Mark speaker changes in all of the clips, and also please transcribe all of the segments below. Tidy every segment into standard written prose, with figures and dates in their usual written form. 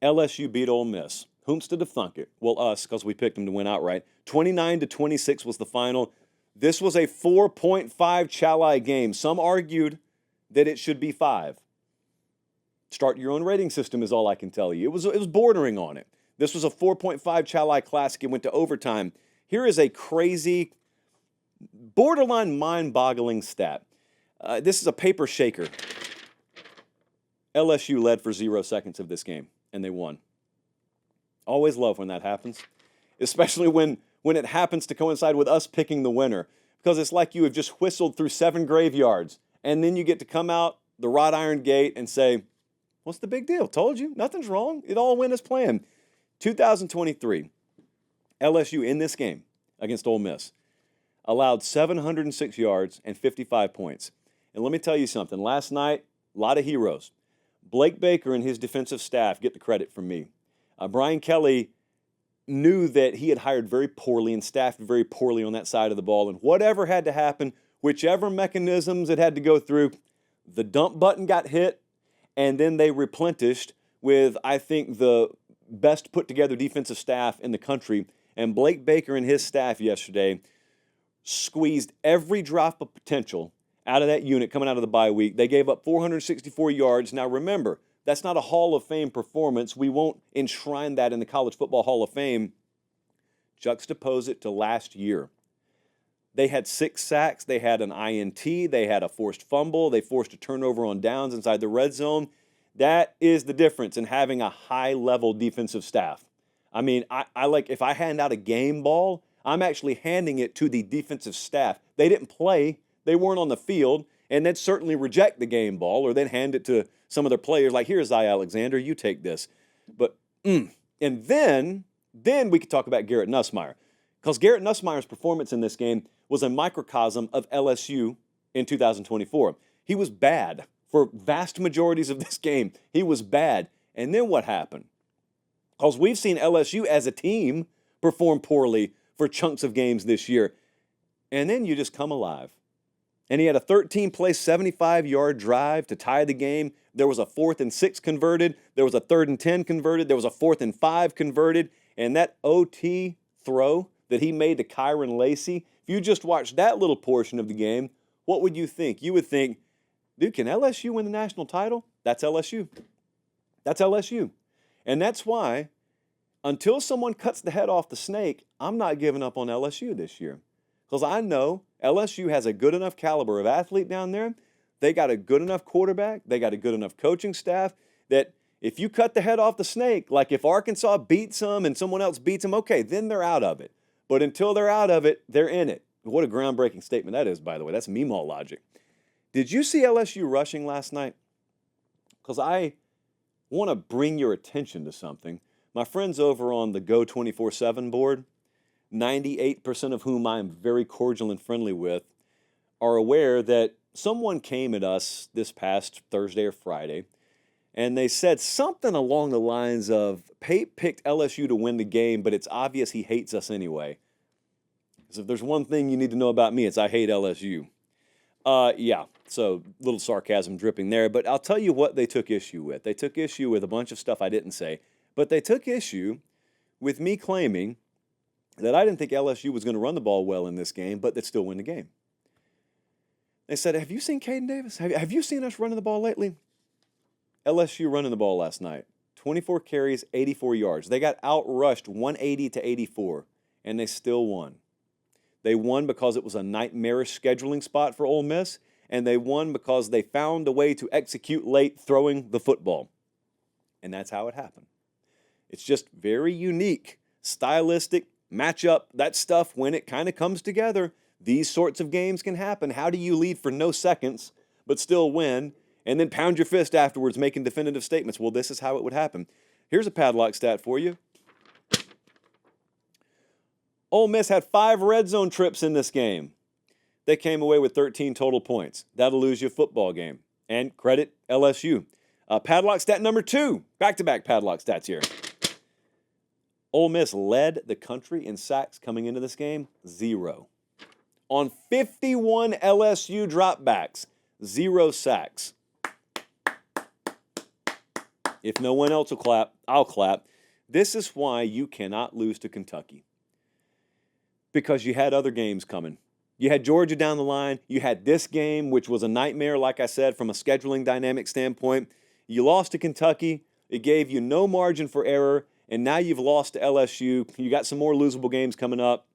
Speaker 1: LSU beat Ole Miss. Whomst to thunk it? Well, us, because we picked them to win outright. 29-26 was the final. This was a 4.5 Chalai game. Some argued that it should be 5. Start your own rating system is all I can tell you. It was bordering on it. This was a 4.5 Chalai Classic. It went to overtime. Here is a crazy, borderline mind-boggling stat. This is a paper shaker. LSU led for 0 seconds of this game, and they won. Always love when that happens, especially when it happens to coincide with us picking the winner, because it's like you have just whistled through 7 graveyards, and then you get to come out the wrought iron gate and say, what's the big deal? Told you, nothing's wrong. It all went as planned. 2023, LSU in this game against Ole Miss allowed 706 yards and 55 points. And let me tell you something. Last night, a lot of heroes. Blake Baker and his defensive staff get the credit from me. Brian Kelly knew that he had hired very poorly and staffed very poorly on that side of the ball. And whatever had to happen, whichever mechanisms it had to go through, the dump button got hit, and then they replenished with, I think, the best put-together defensive staff in the country. And Blake Baker and his staff yesterday squeezed every drop of potential out of that unit coming out of the bye week. They gave up 464 yards. Now, remember, that's not a Hall of Fame performance. We won't enshrine that in the College Football Hall of Fame. Juxtapose it to last year. They had 6 sacks. They had an INT. They had a forced fumble. They forced a turnover on downs inside the red zone. That is the difference in having a high-level defensive staff. I mean, I like, if I hand out a game ball, I'm actually handing it to the defensive staff. They didn't play. They weren't on the field, and they'd certainly reject the game ball, or they'd hand it to some of their players, like, here's Zy Alexander, you take this. But, and then we could talk about Garrett Nussmeier, because Garrett Nussmeier's performance in this game was a microcosm of LSU in 2024. He was bad for vast majorities of this game. He was bad. And then what happened? Because we've seen LSU as a team perform poorly for chunks of games this year. And then you just come alive. And he had a 13-play, 75-yard drive to tie the game. There was a 4th and 6 converted. There was a 3rd and 10 converted. There was a 4th and 5 converted. And that OT throw that he made to Kyron Lacey, if you just watched that little portion of the game, what would you think? You would think, dude, can LSU win the national title? That's LSU. That's LSU. And that's why, until someone cuts the head off the snake, I'm not giving up on LSU this year. Because I know LSU has a good enough caliber of athlete down there. They got a good enough quarterback. They got a good enough coaching staff that if you cut the head off the snake, like if Arkansas beats them and someone else beats them, okay, then they're out of it. But until they're out of it, they're in it. What a groundbreaking statement that is, by the way. That's Meemaw logic. Did you see LSU rushing last night? Because I want to bring your attention to something. My friends over on the Go 24/7 board, 98% of whom I am very cordial and friendly with, are aware that someone came at us this past Thursday or Friday, and they said something along the lines of, Pate picked LSU to win the game, but it's obvious he hates us anyway. Because if there's one thing you need to know about me, it's I hate LSU. Yeah, so a little sarcasm dripping there, but I'll tell you what they took issue with. They took issue with a bunch of stuff I didn't say, but they took issue with me claiming that I didn't think LSU was going to run the ball well in this game, but they'd still win the game. They said, have you seen Caden Davis? Have you seen us running the ball lately? LSU running the ball last night. 24 carries, 84 yards. They got outrushed 180-84, and they still won. They won because it was a nightmarish scheduling spot for Ole Miss, and they won because they found a way to execute late throwing the football. And that's how it happened. It's just very unique, stylistic, matchup, that stuff, when it kind of comes together, these sorts of games can happen. How do you lead for no seconds but still win and then pound your fist afterwards making definitive statements? Well, this is how it would happen. Here's a padlock stat for you. Ole Miss had 5 red zone trips in this game. They came away with 13 total points. That'll lose you a football game. And credit LSU. Padlock stat number 2. Back-to-back padlock stats here. Ole Miss led the country in sacks coming into this game, 0. On 51 LSU dropbacks, 0 sacks. If no one else will clap, I'll clap. This is why you cannot lose to Kentucky. Because you had other games coming. You had Georgia down the line. You had this game, which was a nightmare, like I said, from a scheduling dynamic standpoint. You lost to Kentucky. It gave you no margin for error. And now you've lost to LSU. You got some more losable games coming up.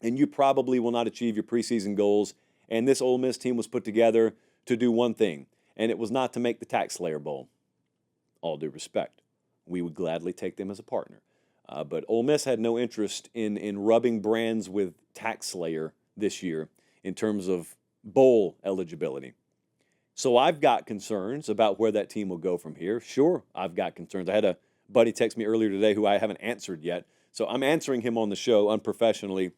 Speaker 1: And you probably will not achieve your preseason goals. And this Ole Miss team was put together to do one thing. And it was not to make the Tax Slayer Bowl. All due respect. We would gladly take them as a partner. But Ole Miss had no interest in rubbing brands with Tax Slayer this year in terms of bowl eligibility. So I've got concerns about where that team will go from here. Sure, I've got concerns. I had a buddy text me earlier today who I haven't answered yet. So I'm answering him on the show unprofessionally.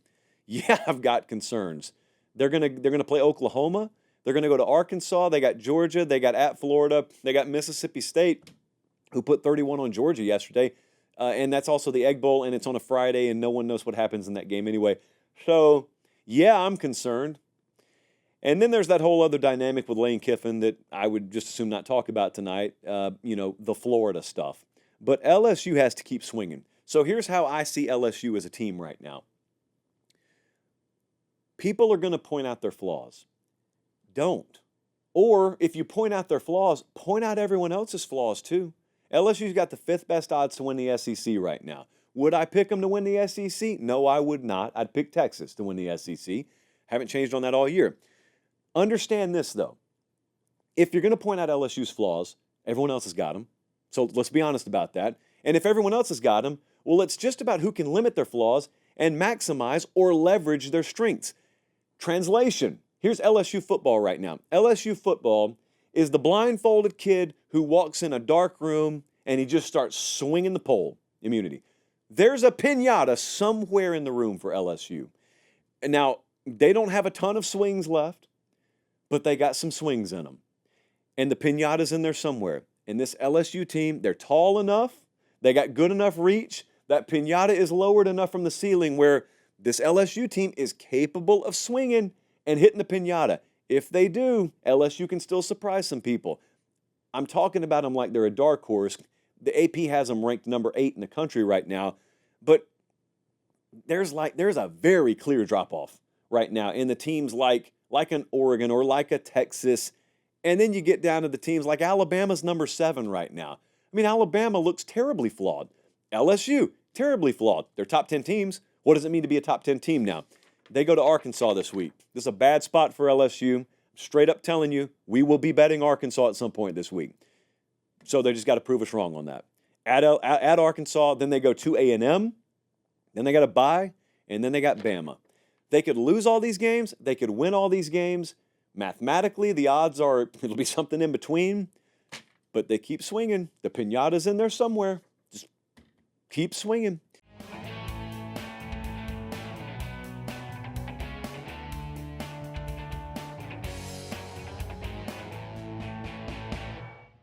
Speaker 1: Yeah, I've got concerns. They're gonna play Oklahoma. They're gonna go to Arkansas. They got Georgia. They got at Florida. They got Mississippi State, who put 31 on Georgia yesterday. And that's also the Egg Bowl, and it's on a Friday, and no one knows what happens in that game anyway. So, yeah, I'm concerned. And then there's that whole other dynamic with Lane Kiffin that I would just assume not talk about tonight, the Florida stuff. But LSU has to keep swinging. So here's how I see LSU as a team right now. People are going to point out their flaws. Don't. Or if you point out their flaws, point out everyone else's flaws too. LSU's got the 5th best odds to win the SEC right now. Would I pick them to win the SEC? No, I would not. I'd pick Texas to win the SEC. Haven't changed on that all year. Understand this, though. If you're going to point out LSU's flaws, everyone else has got them. So let's be honest about that. And if everyone else has got them, well, it's just about who can limit their flaws and maximize or leverage their strengths. Translation. Here's LSU football right now. LSU football is the blindfolded kid who walks in a dark room and he just starts swinging the pole. Immunity. There's a piñata somewhere in the room for LSU. And now, they don't have a ton of swings left, but they got some swings in them. And the piñata's in there somewhere. And this LSU team, they're tall enough, they got good enough reach, that piñata is lowered enough from the ceiling where this LSU team is capable of swinging and hitting the piñata. If they do, LSU can still surprise some people. I'm talking about them like they're a dark horse. The AP has them ranked number 8 in the country right now, but there's a very clear drop-off right now in the teams like an Oregon or like a Texas, and then you get down to the teams like Alabama's number 7 right now. I mean, Alabama looks terribly flawed. LSU, terribly flawed. They're top 10 teams. What does it mean to be a top 10 team now? They go to Arkansas this week. This is a bad spot for LSU. Straight up telling you, we will be betting Arkansas at some point this week. So they just got to prove us wrong on that. At Arkansas, then they go to A&M, then they got a bye, and then they got Bama. They could lose all these games. They could win all these games. Mathematically, the odds are it'll be something in between. But they keep swinging. The piñata's in there somewhere. Just keep swinging.